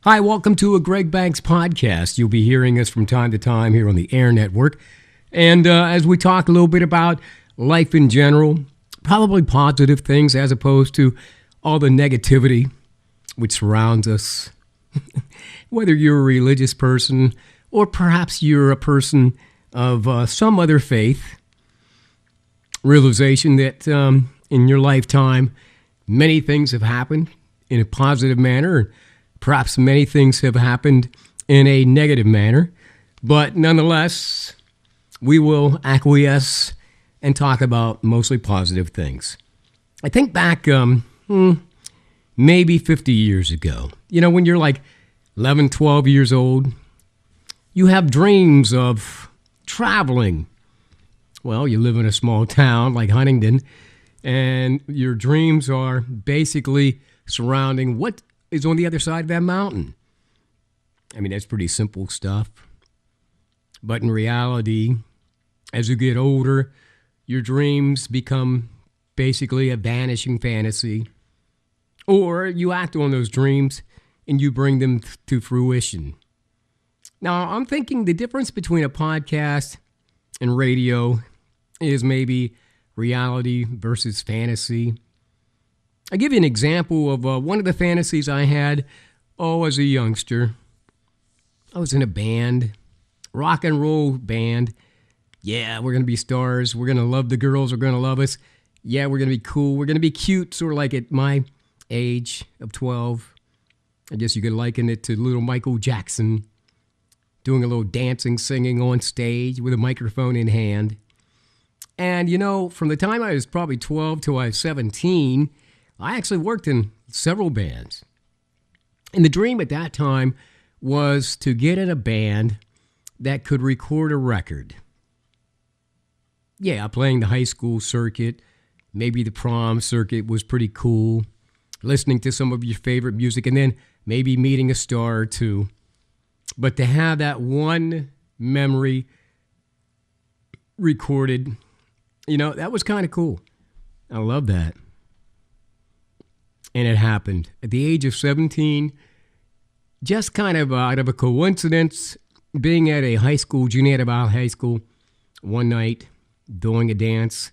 Hi, welcome to a Greg Banks podcast. You'll be hearing us from time to time here on the Air Network. And as we talk a little bit about life in general, probably positive things as opposed to all the negativity which surrounds us. Whether you're a religious person or perhaps you're a person of some other faith, realization that in your lifetime, many things have happened in a positive manner. Perhaps many things have happened in a negative manner, but nonetheless, we will acquiesce and talk about mostly positive things. I think back maybe 50 years ago, when you're like 11, 12 years old, you have dreams of traveling. Well, you live in a small town like Huntington, and your dreams are basically surrounding what is on the other side of that mountain. I mean, that's pretty simple stuff. But in reality, as you get older, your dreams become basically a vanishing fantasy. Or you act on those dreams and you bring them to fruition. Now, I'm thinking the difference between a podcast and radio is maybe reality versus fantasy. I'll give you an example of one of the fantasies I had, as a youngster. I was in a band, rock and roll band. Yeah, we're going to be stars. We're going to love the girls. We're going to love us. Yeah, we're going to be cool. We're going to be cute, sort of like at my age of 12. I guess you could liken it to little Michael Jackson doing a little dancing, singing on stage with a microphone in hand. And, from the time I was probably 12 till I was 17, I actually worked in several bands. And the dream at that time was to get in a band that could record a record. Yeah, playing the high school circuit, maybe the prom circuit was pretty cool. Listening to some of your favorite music and then maybe meeting a star or two. But to have that one memory recorded, that was kind of cool. I love that. And it happened at the age of 17, just kind of out of a coincidence, being at a high school, Juniata Valley High School, one night, doing a dance.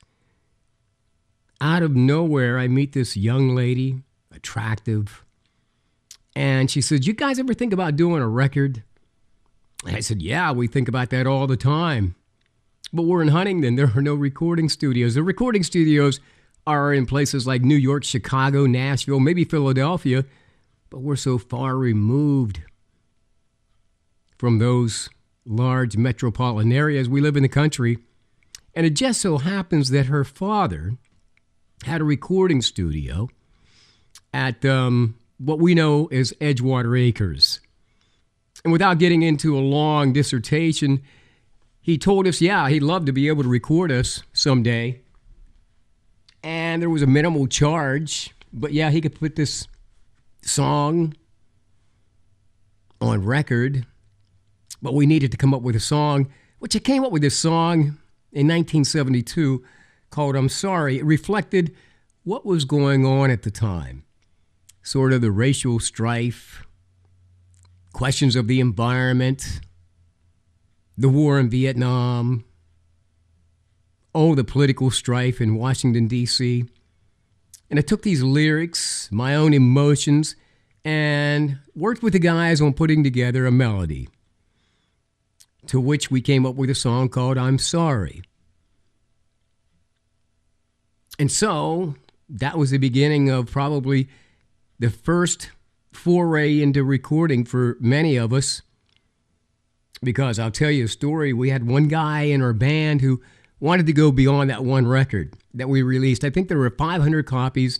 Out of nowhere, I meet this young lady, attractive, and she said, "You guys ever think about doing a record?" And I said, "Yeah, we think about that all the time. But we're in Huntington. There are no recording studios. The recording studios are in places like New York, Chicago, Nashville, maybe Philadelphia, but we're so far removed from those large metropolitan areas. We live in the country." And it just so happens that her father had a recording studio at what we know as Edgewater Acres. And without getting into a long dissertation, he told us, yeah, he'd love to be able to record us someday. And there was a minimal charge, but yeah, he could put this song on record. But we needed to come up with a song, which I came up with this song in 1972 called I'm Sorry. It reflected what was going on at the time. Sort of the racial strife, questions of the environment, the war in Vietnam, the political strife in Washington, D.C. And I took these lyrics, my own emotions, and worked with the guys on putting together a melody, to which we came up with a song called I'm Sorry. And so that was the beginning of probably the first foray into recording for many of us. Because I'll tell you a story. We had one guy in our band who wanted to go beyond that one record that we released. I think there were 500 copies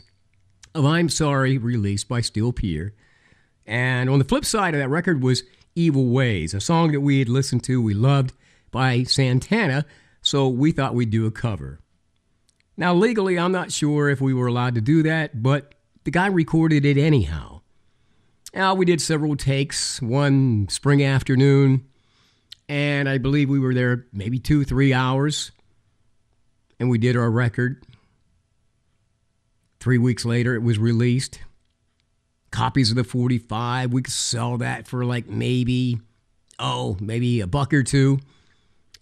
of I'm Sorry released by Steel Pier. And on the flip side of that record was Evil Ways, a song that we had listened to, we loved, by Santana. So we thought we'd do a cover. Now, legally, I'm not sure if we were allowed to do that, but the guy recorded it anyhow. Now, we did several takes, one spring afternoon, and I believe we were there maybe 2-3 hours, and we did our record. 3 weeks later, it was released. copies of the 45. We could sell that for like maybe a buck or two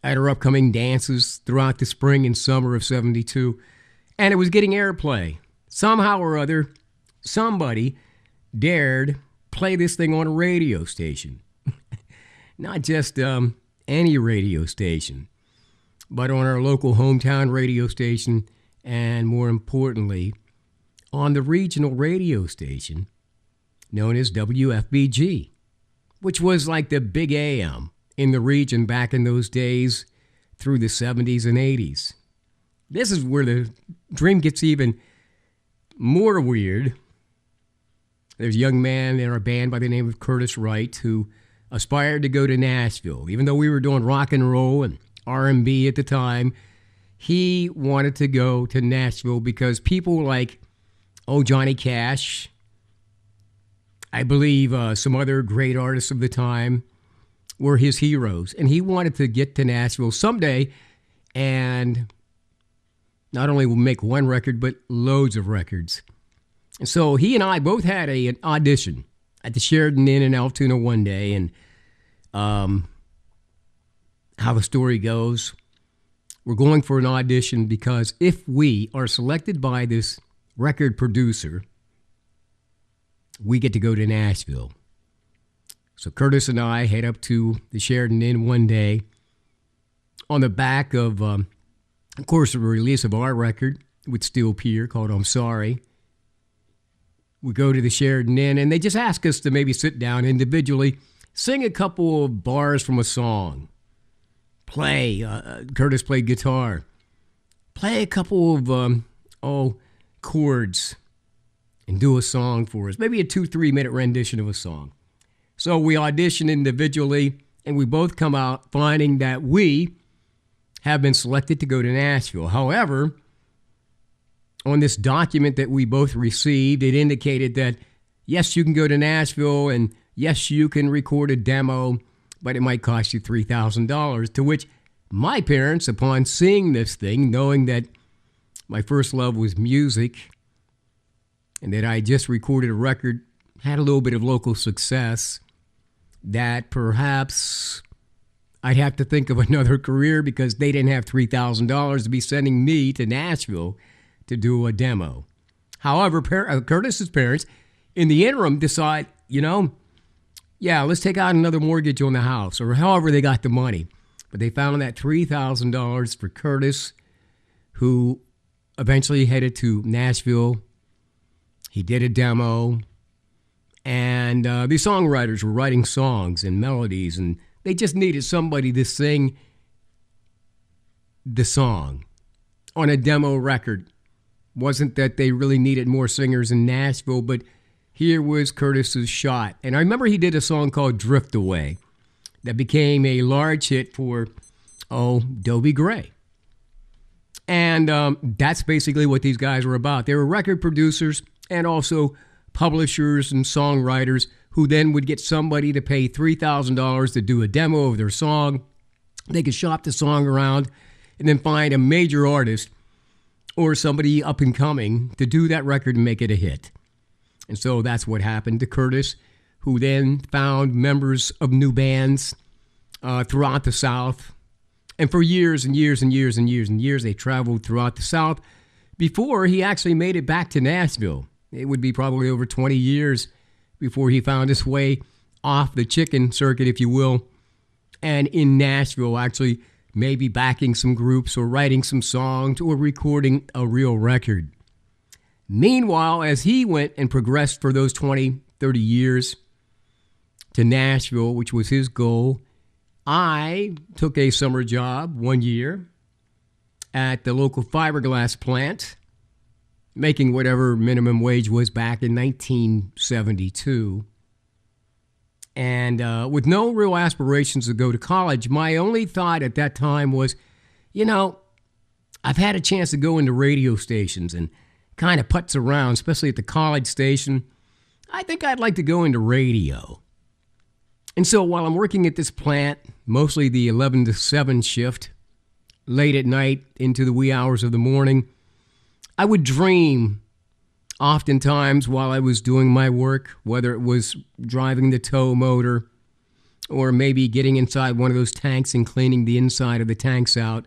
at our upcoming dances throughout the spring and summer of 72. And it was getting airplay. Somehow or other, somebody dared play this thing on a radio station. Not just any radio station, but on our local hometown radio station, and more importantly, on the regional radio station known as WFBG, which was like the big AM in the region back in those days through the 70s and 80s. This is where the dream gets even more weird. There's a young man in our band by the name of Curtis Wright who aspired to go to Nashville. Even though we were doing rock and roll and R&B at the time, he wanted to go to Nashville because people like Johnny Cash, I believe some other great artists of the time, were his heroes. And he wanted to get to Nashville someday and not only make one record, but loads of records. And so he and I both had an audition at the Sheridan Inn in Altoona one day. And how the story goes, we're going for an audition because if we are selected by this record producer, we get to go to Nashville. So Curtis and I head up to the Sheridan Inn one day on the back of course, the release of our record with Steel Pier called I'm Sorry. We go to the Sheridan Inn, and they just ask us to maybe sit down individually, sing a couple of bars from a song, play. Curtis played guitar. Play a couple of chords and do a song for us. Maybe a 2-3 minute rendition of a song. So we audition individually, and we both come out finding that we have been selected to go to Nashville. However, on this document that we both received, it indicated that, yes, you can go to Nashville, and yes, you can record a demo, but it might cost you $3,000, to which my parents, upon seeing this thing, knowing that my first love was music and that I just recorded a record, had a little bit of local success, that perhaps I'd have to think of another career because they didn't have $3,000 to be sending me to Nashville to do a demo. However, Curtis's parents, in the interim, decide, let's take out another mortgage on the house, or however they got the money. But they found that $3,000 for Curtis, who eventually headed to Nashville. He did a demo, and these songwriters were writing songs and melodies, and they just needed somebody to sing the song on a demo record. Wasn't that they really needed more singers in Nashville, but here was Curtis's shot. And I remember he did a song called Drift Away that became a large hit for, Dobie Gray. And that's basically what these guys were about. They were record producers and also publishers and songwriters who then would get somebody to pay $3,000 to do a demo of their song. They could shop the song around and then find a major artist or somebody up and coming to do that record and make it a hit. And so that's what happened to Curtis, who then found members of new bands throughout the South. And for years and years and years and years and years, they traveled throughout the South before he actually made it back to Nashville. It would be probably over 20 years before he found his way off the chicken circuit, if you will, and in Nashville, actually maybe backing some groups or writing some songs or recording a real record. Meanwhile, as he went and progressed for those 20, 30 years to Nashville, which was his goal, I took a summer job one year at the local fiberglass plant, making whatever minimum wage was back in 1972. And with no real aspirations to go to college, my only thought at that time was, I've had a chance to go into radio stations and kind of putz around, especially at the college station. I think I'd like to go into radio. And so while I'm working at this plant, mostly the 11 to 7 shift, late at night into the wee hours of the morning, I would dream Oftentimes, while I was doing my work, whether it was driving the tow motor or maybe getting inside one of those tanks and cleaning the inside of the tanks out,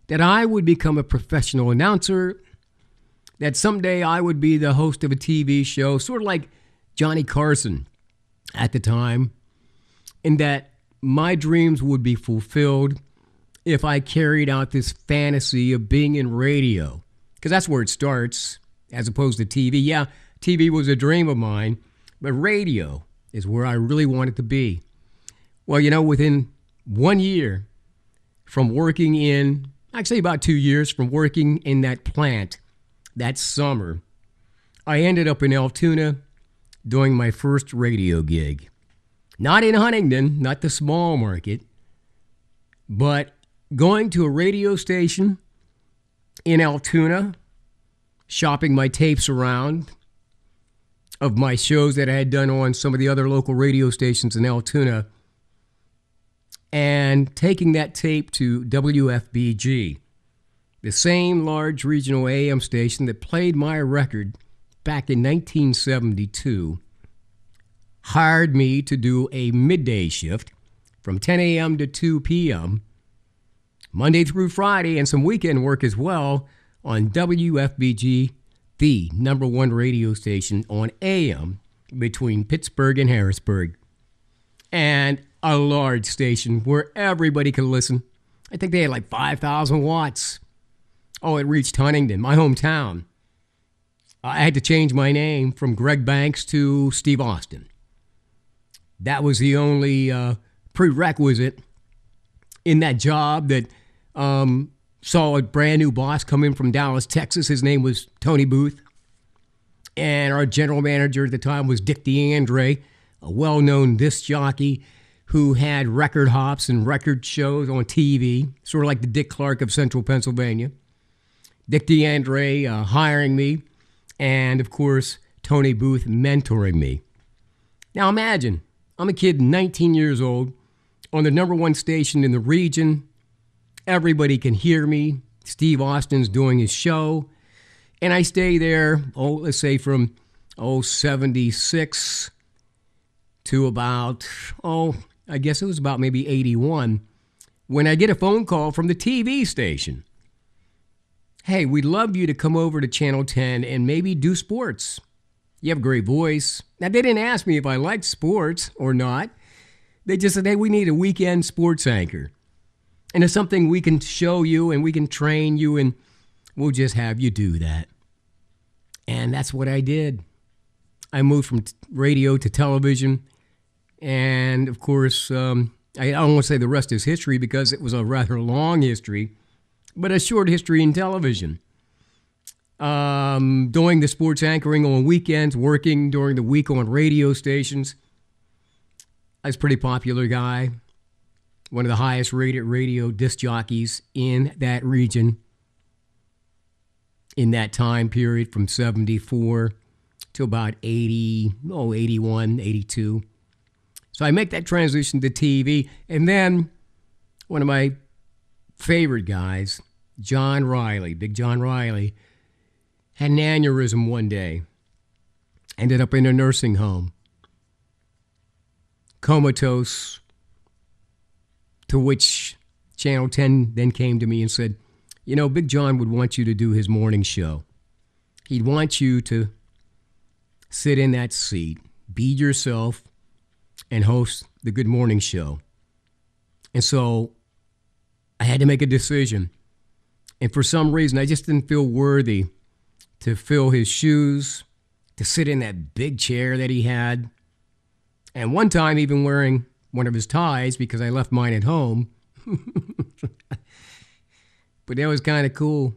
that I would become a professional announcer, that someday I would be the host of a TV show, sort of like Johnny Carson at the time, and that my dreams would be fulfilled if I carried out this fantasy of being in radio, because that's where it starts, as opposed to TV. Yeah, TV was a dream of mine, but radio is where I really wanted to be. Well, within 1 year from working in, actually about 2 years from working in that plant that summer, I ended up in Altoona doing my first radio gig. Not in Huntington, not the small market, but going to a radio station in Altoona, shopping my tapes around of my shows that I had done on some of the other local radio stations in Altoona, and taking that tape to WFBG, the same large regional AM station that played my record back in 1972, hired me to do a midday shift from 10 a.m. to 2 p.m., Monday through Friday, and some weekend work as well on WFBG, the number one radio station on AM between Pittsburgh and Harrisburg, and a large station where everybody could listen. I think they had like 5,000 watts. Oh, it reached Huntington, my hometown. I had to change my name from Greg Banks to Steve Austin. That was the only prerequisite in that job that saw a brand new boss come in from Dallas, Texas. His name was Tony Booth. And our general manager at the time was Dick DeAndre, a well-known disc jockey who had record hops and record shows on TV, sort of like the Dick Clark of Central Pennsylvania. Dick DeAndre hiring me, and of course, Tony Booth mentoring me. Now imagine, I'm a kid 19 years old on the number one station in the region. Everybody can hear me. Steve Austin's doing his show. And I stay there, let's say from 76 to about, I guess it was about maybe 81, when I get a phone call from the TV station. Hey, we'd love you to come over to Channel 10 and maybe do sports. You have a great voice. Now, they didn't ask me if I liked sports or not. They just said, hey, we need a weekend sports anchor. And it's something we can show you and we can train you, and we'll just have you do that. And that's what I did. I moved from radio to television. And, of course, I don't want to say the rest is history because it was a rather long history, but a short history in television. Doing the sports anchoring on weekends, working during the week on radio stations. I was a pretty popular guy. One of the highest rated radio disc jockeys in that region in that time period from 74 to about 81, 82. So I make that transition to TV. And then one of my favorite guys, John Riley, Big John Riley, had an aneurysm one day. Ended up in a nursing home. Comatose. To which Channel 10 then came to me and said, Big John would want you to do his morning show. He'd want you to sit in that seat, be yourself, and host the Good Morning Show. And so I had to make a decision. And for some reason, I just didn't feel worthy to fill his shoes, to sit in that big chair that he had. And one time even wearing one of his ties because I left mine at home. But that was kind of cool.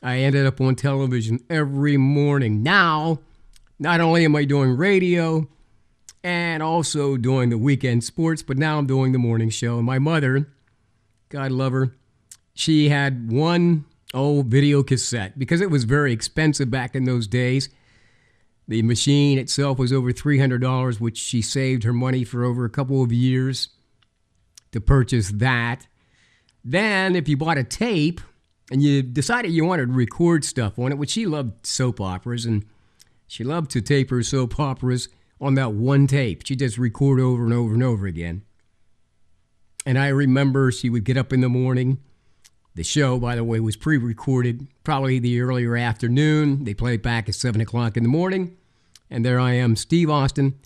I ended up on television every morning. Now, not only am I doing radio and also doing the weekend sports, but now I'm doing the morning show. And my mother, God love her, she had one old video cassette because it was very expensive back in those days. The machine itself was over $300, which she saved her money for over a couple of years to purchase that. Then, if you bought a tape, And you decided you wanted to record stuff on it, which she loved soap operas, and she loved to tape her soap operas on that one tape. She'd just record over and over and over again. And I remember she would get up in the morning. The show, by the way, was pre-recorded, probably the earlier afternoon. They played it back at 7 o'clock in the morning. And there I am, Steve Austin,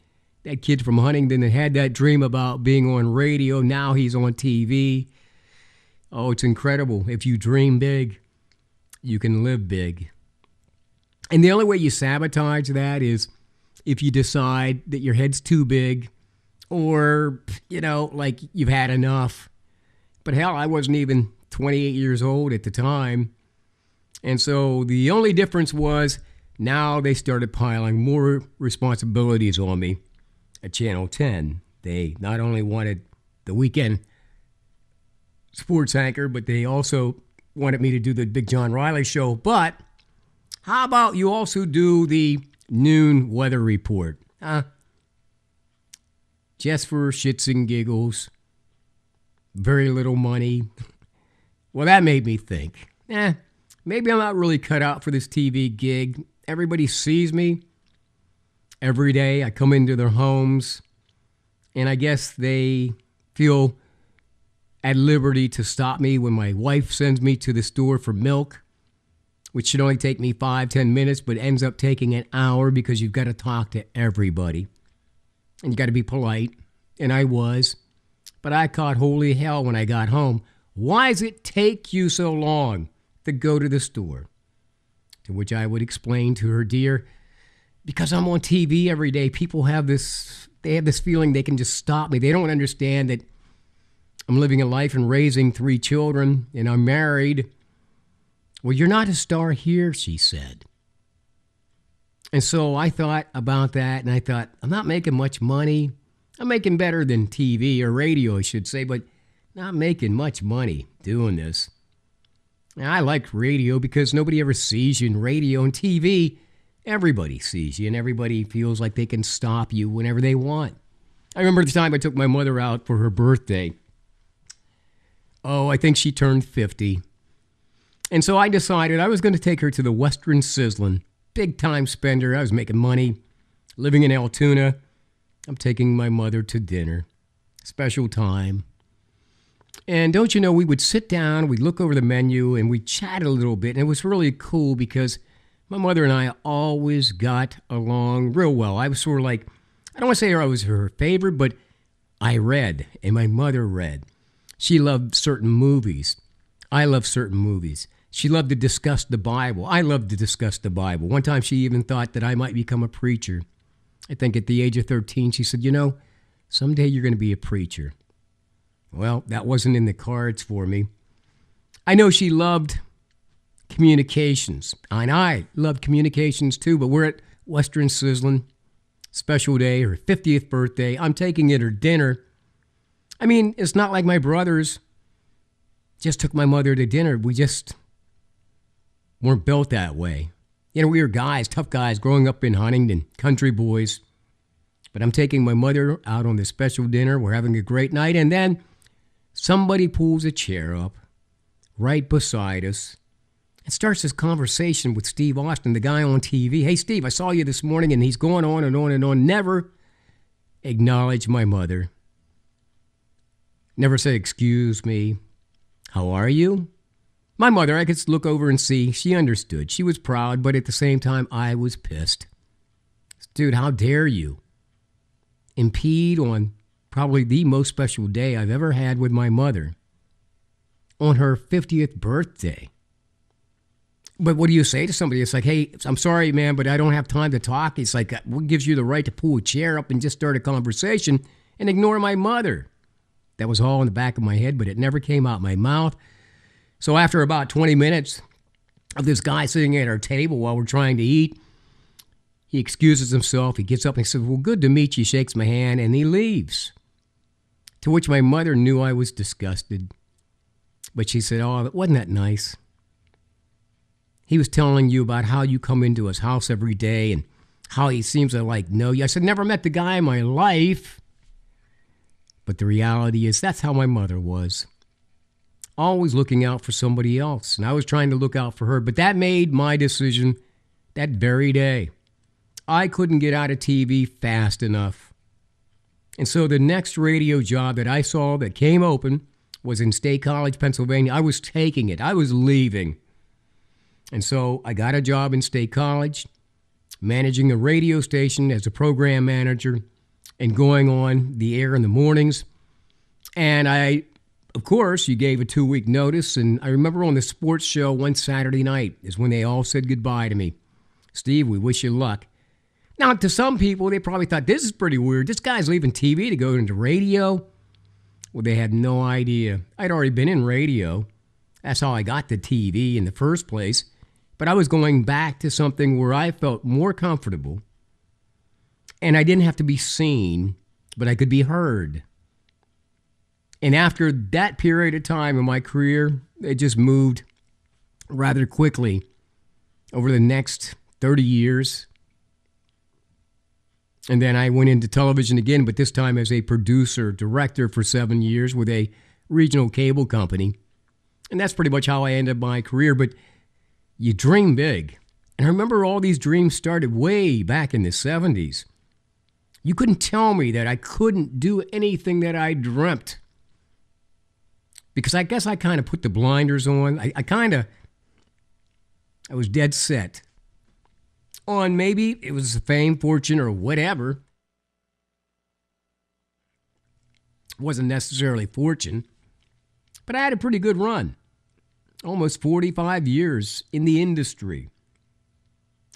that kid from Huntington that had that dream about being on radio. Now he's on TV. Oh, it's incredible. If you dream big, you can live big. And the only way you sabotage that is if you decide that your head's too big or, like you've had enough. But hell, I wasn't even 28 years old at the time. And so the only difference was now they started piling more responsibilities on me at Channel 10. They not only wanted the weekend sports anchor, but they also wanted me to do the Big John Riley show. But how about you also do the noon weather report? Just for shits and giggles. Very little money. Well, that made me think, maybe I'm not really cut out for this TV gig. Everybody sees me every day. I come into their homes, and I guess they feel at liberty to stop me when my wife sends me to the store for milk, which should only take me 5-10 minutes, but ends up taking an hour because you've got to talk to everybody. And you got to be polite, and I was. But I caught holy hell when I got home. Why does it take you so long to go to the store? To which I would explain to her, dear, because I'm on TV every day, people have this feeling they can just stop me. They don't understand that I'm living a life and raising 3 children, and I'm married. Well, you're not a star here, she said. And so I thought about that, and I thought, I'm not making much money. I'm making better than TV or radio, I should say, but not making much money doing this. Now, I like radio because nobody ever sees you in radio and TV. Everybody sees you, and everybody feels like they can stop you whenever they want. I remember the time I took my mother out for her birthday. Oh, I think she turned 50. And so I decided I was going to take her to the Western Sizzlin'. Big time spender. I was making money, living in Altoona. I'm taking my mother to dinner. Special time. And don't you know, we would sit down, we'd look over the menu, and we'd chat a little bit. And it was really cool because my mother and I always got along real well. I was sort of like, I don't want to say I was her favorite, but I read, and my mother read. She loved certain movies. I love certain movies. She loved to discuss the Bible. I loved to discuss the Bible. One time she even thought that I might become a preacher. I think at the age of 13, she said, someday you're going to be a preacher. Well, that wasn't in the cards for me. I know she loved communications, and I loved communications too, but we're at Western Sizzlin', special day, her 50th birthday. I'm taking her to dinner. I mean, it's not like my brothers just took my mother to dinner. We just weren't built that way. We were guys, tough guys, growing up in Huntington, country boys. But I'm taking my mother out on this special dinner. We're having a great night. And then somebody pulls a chair up right beside us and starts this conversation with Steve Austin, the guy on TV. Hey, Steve, I saw you this morning, and he's going on and on and on. Never acknowledge my mother. Never say, excuse me. How are you? My mother, I could look over and see, she understood. She was proud, but at the same time, I was pissed. Dude, how dare you impede on probably the most special day I've ever had with my mother on her 50th birthday. But what do you say to somebody? It's like, hey, I'm sorry, man, but I don't have time to talk. It's like, what gives you the right to pull a chair up and just start a conversation and ignore my mother? That was all in the back of my head, but it never came out my mouth. So after about 20 minutes of this guy sitting at our table while we're trying to eat, he excuses himself. He gets up and he says, well, good to meet you, shakes my hand, and he leaves. To which my mother knew I was disgusted. But she said, oh, wasn't that nice? He was telling you about how you come into his house every day and how he seems to know you. I said, never met the guy in my life. But the reality is that's how my mother was. always looking out for somebody else. And I was trying to look out for her. But that made my decision that very day. I couldn't get out of TV fast enough. And so the next radio job that I saw that came open was in State College, Pennsylvania. I was taking it. I was leaving. And so I got a job in State College, managing a radio station as a program manager and going on the air in the mornings. And of course, you gave a 2-week notice. And I remember on the sports show one Saturday night is when they all said goodbye to me. Steve, we wish you luck. Now, to some people, they probably thought, this is pretty weird. This guy's leaving TV to go into radio. Well, they had no idea. I'd already been in radio. That's how I got to TV in the first place. But I was going back to something where I felt more comfortable. And I didn't have to be seen, but I could be heard. And after that period of time in my career, it just moved rather quickly over the next 30 years. And then I went into television again, but this time as a producer, director for 7 years with a regional cable company. And that's pretty much how I ended my career. But you dream big. And I remember all these dreams started way back in the 70s. You couldn't tell me that I couldn't do anything that I dreamt. Because I guess I kind of put the blinders on. I was dead set on maybe it was fame, fortune, or whatever. It wasn't necessarily fortune, but I had a pretty good run. Almost 45 years in the industry.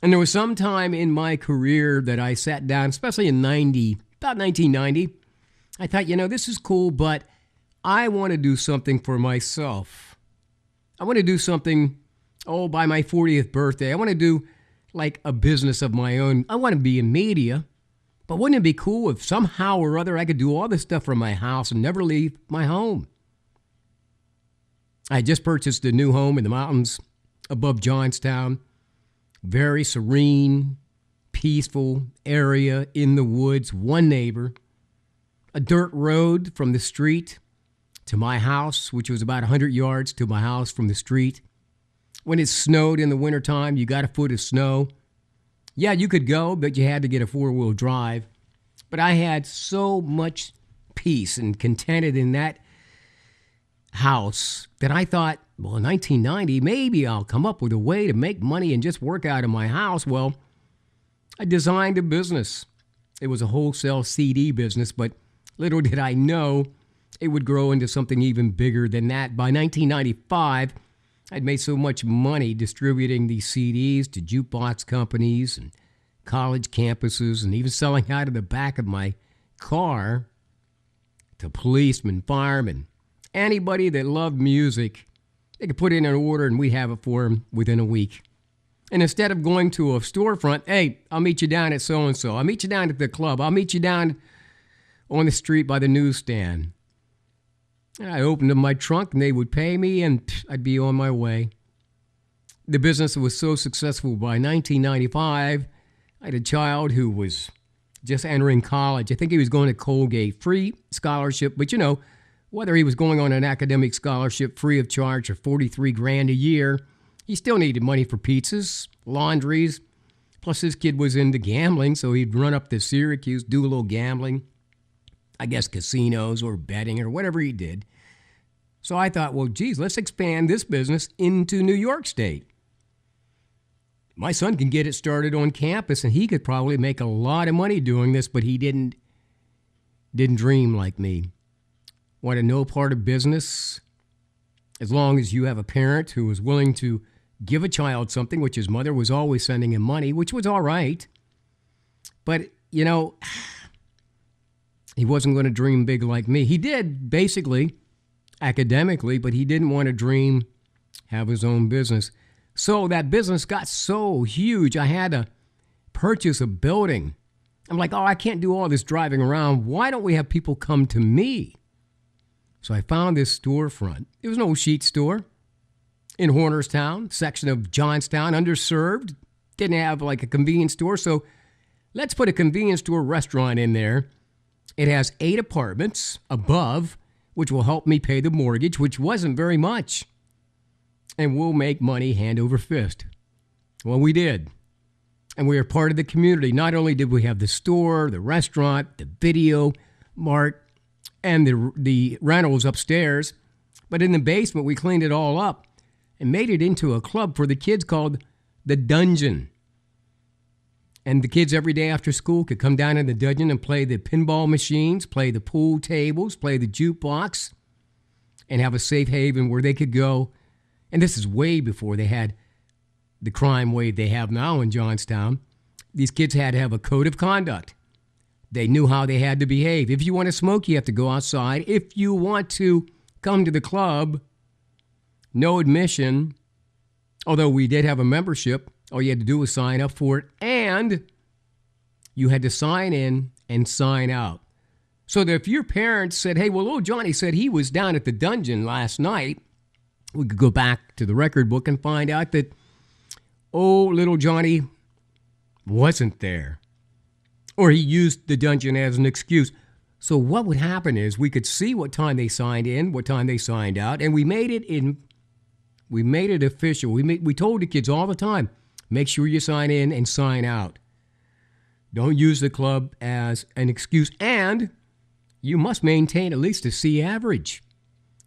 And there was some time in my career that I sat down, especially in about 1990. I thought, this is cool, but I want to do something for myself. I want to do something, by my 40th birthday. I want to do like a business of my own. I want to be in media, but wouldn't it be cool if somehow or other I could do all this stuff from my house and never leave my home? I just purchased a new home in the mountains above Johnstown. Very serene, peaceful area in the woods, one neighbor, a dirt road from the street to my house, which was about 100 yards to my house from the street. When it snowed in the wintertime, you got a foot of snow. Yeah, you could go, but you had to get a 4-wheel drive. But I had so much peace and contented in that house that I thought, in 1990, maybe I'll come up with a way to make money and just work out of my house. Well, I designed a business. It was a wholesale CD business, but little did I know it would grow into something even bigger than that. By 1995, I'd made so much money distributing these CDs to jukebox companies and college campuses and even selling out of the back of my car to policemen, firemen, anybody that loved music. They could put in an order and we'd have it for them within a week. And instead of going to a storefront, hey, I'll meet you down at so-and-so. I'll meet you down at the club. I'll meet you down on the street by the newsstand. And I opened up my trunk and they would pay me and I'd be on my way. The business was so successful by 1995, I had a child who was just entering college. I think he was going to Colgate, free scholarship, but whether he was going on an academic scholarship free of charge or $43,000 a year, he still needed money for pizzas, laundries. Plus this kid was into gambling, so he'd run up to Syracuse, do a little gambling. I guess casinos or betting or whatever he did. So I thought, let's expand this business into New York State. My son can get it started on campus and he could probably make a lot of money doing this, but he didn't dream like me. Want to know part of business? As long as you have a parent who is willing to give a child something, which his mother was always sending him money, which was all right. But, he wasn't going to dream big like me. He did, basically, academically, but he didn't want to have his own business. So that business got so huge, I had to purchase a building. I'm like, I can't do all this driving around. Why don't we have people come to me? So I found this storefront. It was an old sheet store in Hornerstown, section of Johnstown, underserved. Didn't have like a convenience store. So let's put a convenience store restaurant in there. It has 8 apartments above which will help me pay the mortgage, which wasn't very much. And we'll make money hand over fist. Well, we did. And we are part of the community. Not only did we have the store, the restaurant, the video mart, and the rentals upstairs, but in the basement, we cleaned it all up and made it into a club for the kids called The Dungeon. And the kids every day after school could come down in the dungeon and play the pinball machines, play the pool tables, play the jukebox, and have a safe haven where they could go. And this is way before they had the crime wave they have now in Johnstown. These kids had to have a code of conduct. They knew how they had to behave. If you want to smoke, you have to go outside. If you want to come to the club, no admission, although we did have a membership. All you had to do was sign up for it, and you had to sign in and sign out. So that if your parents said, hey, well, little Johnny said he was down at the dungeon last night, we could go back to the record book and find out that, oh, little Johnny wasn't there. Or he used the dungeon as an excuse. So what would happen is we could see what time they signed in, what time they signed out, and we made it official. We told the kids all the time, make sure you sign in and sign out. Don't use the club as an excuse, and you must maintain at least a C average.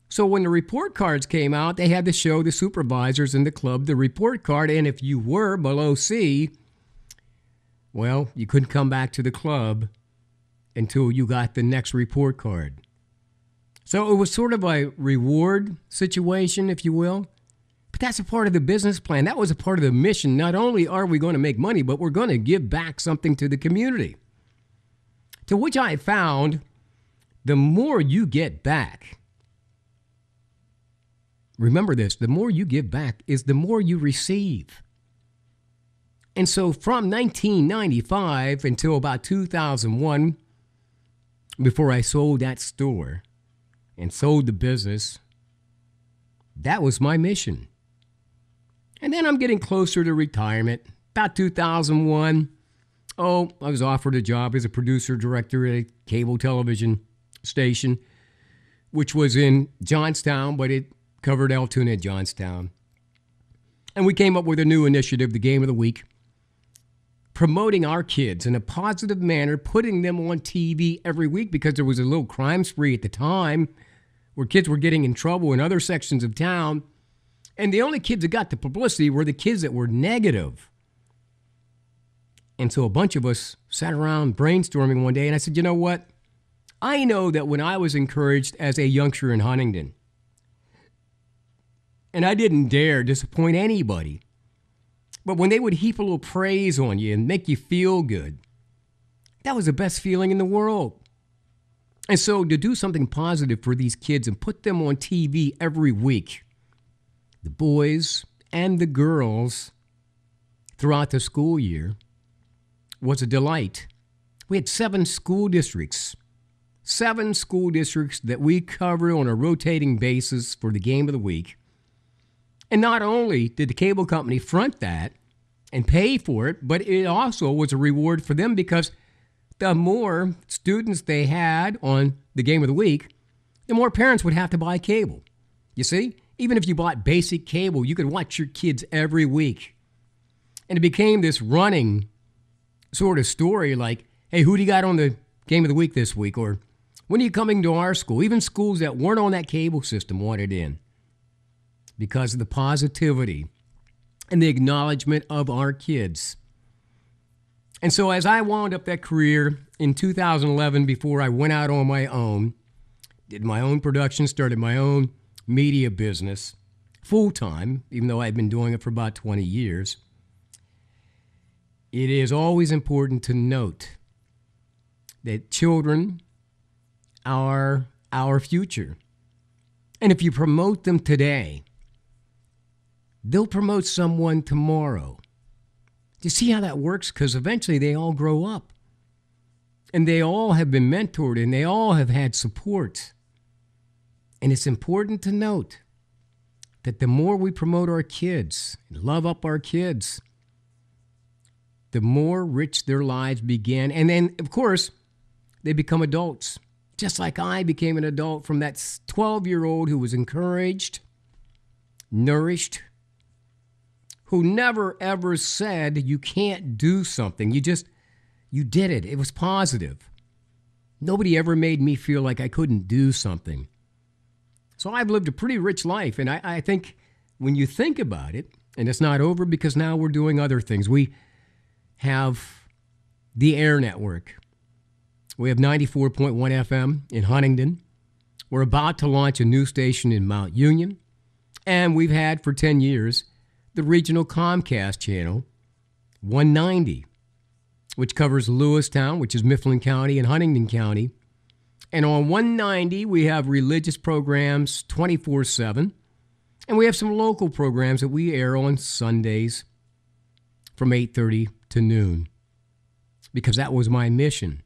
So when the report cards came out, they had to show the supervisors in the club the report card, and if you were below C, well, you couldn't come back to the club until you got the next report card. So it was sort of a reward situation, if you will. But that's a part of the business plan. That was a part of the mission. Not only are we going to make money, but we're going to give back something to the community. To which I found the more you get back, remember this, the more you give back is the more you receive. And so from 1995 until about 2001, before I sold that store and sold the business, that was my mission. And then I'm getting closer to retirement. About 2001, I was offered a job as a producer director at a cable television station, which was in Johnstown, but it covered Altoona and Johnstown. And we came up with a new initiative, the Game of the Week, promoting our kids in a positive manner, putting them on TV every week because there was a little crime spree at the time where kids were getting in trouble in other sections of town. And the only kids that got the publicity were the kids that were negative. And so a bunch of us sat around brainstorming one day, and I said, you know what? I know that when I was encouraged as a youngster in Huntington, and I didn't dare disappoint anybody, but when they would heap a little praise on you and make you feel good, that was the best feeling in the world. And so to do something positive for these kids and put them on TV every week, the boys and the girls throughout the school year, was a delight. We had 7 school districts that we covered on a rotating basis for the Game of the Week. And not only did the cable company front that and pay for it, but it also was a reward for them because the more students they had on the Game of the Week, the more parents would have to buy cable. You see, even if you bought basic cable, you could watch your kids every week. And it became this running sort of story like, hey, who do you got on the Game of the Week this week? Or when are you coming to our school? Even schools that weren't on that cable system wanted in because of the positivity and the acknowledgement of our kids. And so as I wound up that career in 2011, before I went out on my own, did my own production, started my own media business full-time, even though I'd been doing it for about 20 years, it is always important to note that children are our future. And if you promote them today, they'll promote someone tomorrow. Do you see how that works? Because eventually they all grow up. And they all have been mentored and they all have had support. And it's important to note that the more we promote our kids, love up our kids, the more rich their lives begin. And then, of course, they become adults. just like I became an adult from that 12-year-old who was encouraged, nourished, who never ever said you can't do something. You did it. It was positive. Nobody ever made me feel like I couldn't do something. So I've lived a pretty rich life, and I think when you think about it, and it's not over because now we're doing other things. We have the Air Network. We have 94.1 FM in Huntingdon. We're about to launch a new station in Mount Union. And we've had for 10 years the regional Comcast channel, 190, which covers Lewistown, which is Mifflin County and Huntingdon County. And on 190, we have religious programs 24/7. And we have some local programs that we air on Sundays from 8:30 to noon. Because that was my mission.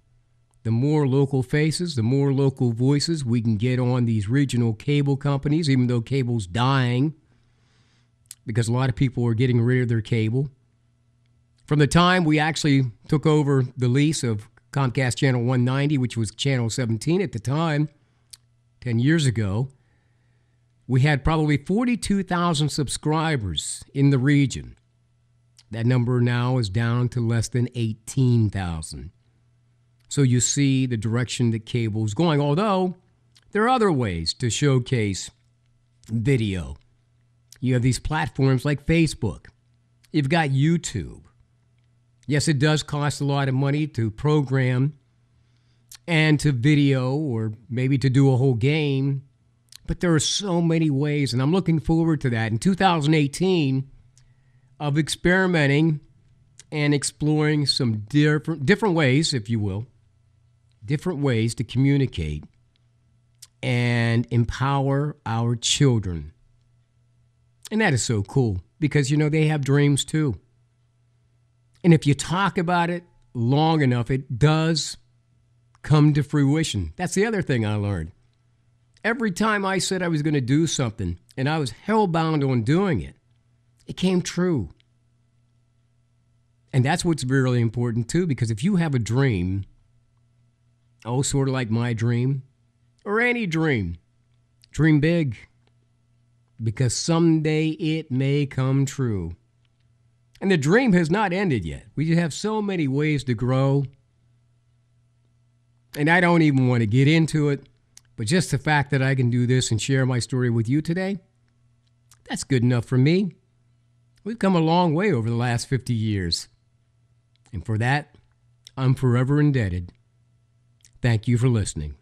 The more local faces, the more local voices we can get on these regional cable companies, even though cable's dying, because a lot of people are getting rid of their cable. From the time we actually took over the lease of Comcast Channel 190, which was Channel 17 at the time, 10 years ago, we had probably 42,000 subscribers in the region. That number now is down to less than 18,000. So you see the direction that cable is going, although there are other ways to showcase video. You have these platforms like Facebook. You've got YouTube. Yes, it does cost a lot of money to program and to video or maybe to do a whole game, but there are so many ways, and I'm looking forward to that. In 2018, of experimenting and exploring some different ways, if you will, different ways to communicate and empower our children. And that is so cool because, they have dreams too. And if you talk about it long enough, it does come to fruition. That's the other thing I learned. Every time I said I was going to do something and I was hell-bound on doing it, it came true. And that's what's really important too, because if you have a dream, sort of like my dream, or any dream, dream big, because someday it may come true. And the dream has not ended yet. We have so many ways to grow. And I don't even want to get into it, but just the fact that I can do this and share my story with you today, that's good enough for me. We've come a long way over the last 50 years. And for that, I'm forever indebted. Thank you for listening.